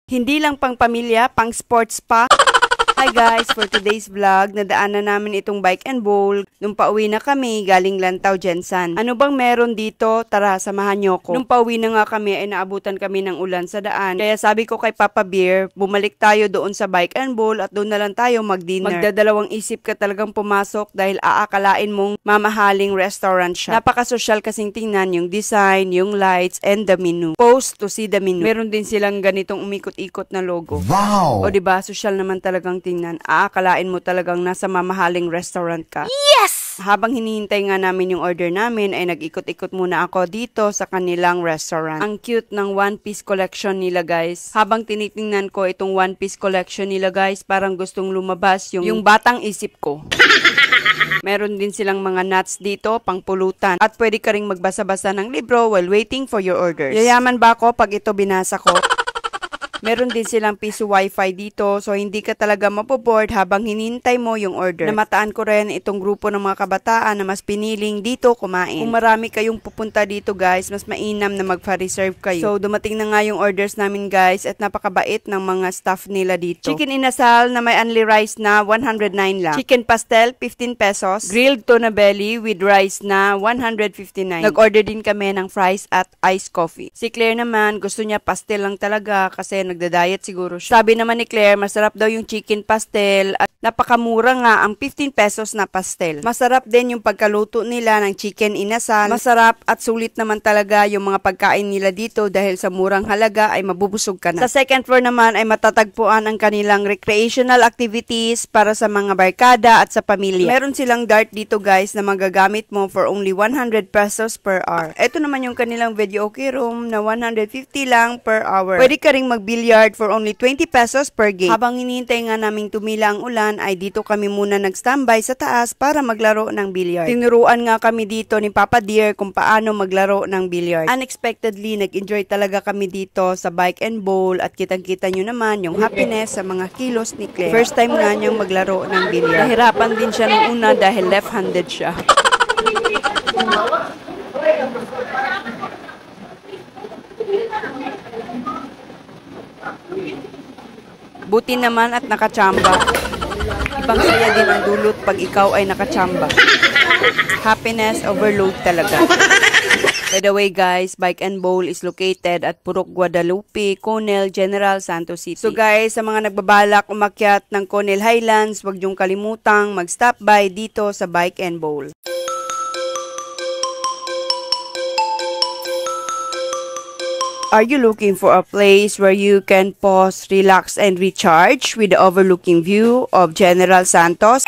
Hindi lang pang pamilya, pang sports pa. Hi guys! For today's vlog, nadaanan namin itong Bike and Bowl. Nung pauwi na kami, galing Lantaw, Jensan. Ano bang meron dito? Tara, samahan nyo ko. Nung pauwi na nga kami, ay naabutan kami ng ulan sa daan. Kaya sabi ko kay Papa Bear, bumalik tayo doon sa Bike and Bowl at doon na lang tayo mag-dinner. Magdadalawang isip ka talagang pumasok dahil aakalain mong mamahaling restaurant siya. Napaka-social kasing tingnan yung design, yung lights, and the menu. Post to see the menu. Meron din silang ganitong umikot-ikot na logo. Wow! O diba, social naman talagang tingnan, aakalain mo talagang nasa mamahaling restaurant ka. Yes! Habang hinihintay nga namin yung order namin, ay nag-ikot-ikot muna ako dito sa kanilang restaurant. Ang cute ng One Piece collection nila guys. Habang tinitingnan ko itong One Piece collection nila guys, parang gustong lumabas yung batang isip ko. Meron din silang mga nuts dito, pangpulutan. At pwede ka ring magbasa-basa ng libro while waiting for your orders. Yayaman ba ako pag ito binasa ko? Meron din silang piso wifi dito, so hindi ka talaga mapoboard habang hinintay mo yung order. Namataan ko rin itong grupo ng mga kabataan na mas piniling dito kumain. Kung marami kayong pupunta dito guys, mas mainam na magpa-reserve kayo. So dumating na nga yung orders namin guys at napakabait ng mga staff nila dito. Chicken inasal na may only rice na 109 lang. Chicken pastel 15 pesos. Grilled tuna belly with rice na 159. Nag-order din kami ng fries at iced coffee. Si Claire naman gusto niya pastel lang talaga kasi nagda-diet siguro siya. Sabi naman ni Claire, masarap daw yung chicken pastel at napakamura nga ang 15 pesos na pastel. Masarap din yung pagkaluto nila ng chicken inasal. Masarap at sulit naman talaga yung mga pagkain nila dito dahil sa murang halaga ay mabubusog ka na. Sa second floor naman ay matatagpuan ang kanilang recreational activities para sa mga barkada at sa pamilya. Meron silang dart dito guys na magagamit mo for only 100 pesos per hour. Ito naman yung kanilang video okay room na 150 lang per hour. Pwede ka ring billiard for only 20 pesos per game. Habang hinihintay nga naming tumila ang ulan, ay dito kami muna nag-standby sa taas para maglaro ng billiard. Tinuruan nga kami dito ni Papa Dear kung paano maglaro ng billiard. Unexpectedly, nag-enjoy talaga kami dito sa Bike and Bowl at kitang-kita nyo naman yung happiness sa mga kilos ni Claire. First time nga niyang maglaro ng billiard. Nahirapan din siya nung una dahil left-handed siya. Buti naman at nakachamba. Ibang saya din ang dulot pag ikaw ay nakachamba. Happiness overload talaga. By the way guys, Bike and Bowl is located at Purok Guadalupe, Conel, General Santos City. So guys, sa mga nagbabalak umakyat ng Conel Highlands, huwag niyong kalimutang mag-stop by dito sa Bike and Bowl. Are you looking for a place where you can pause, relax, and recharge with the overlooking view of General Santos?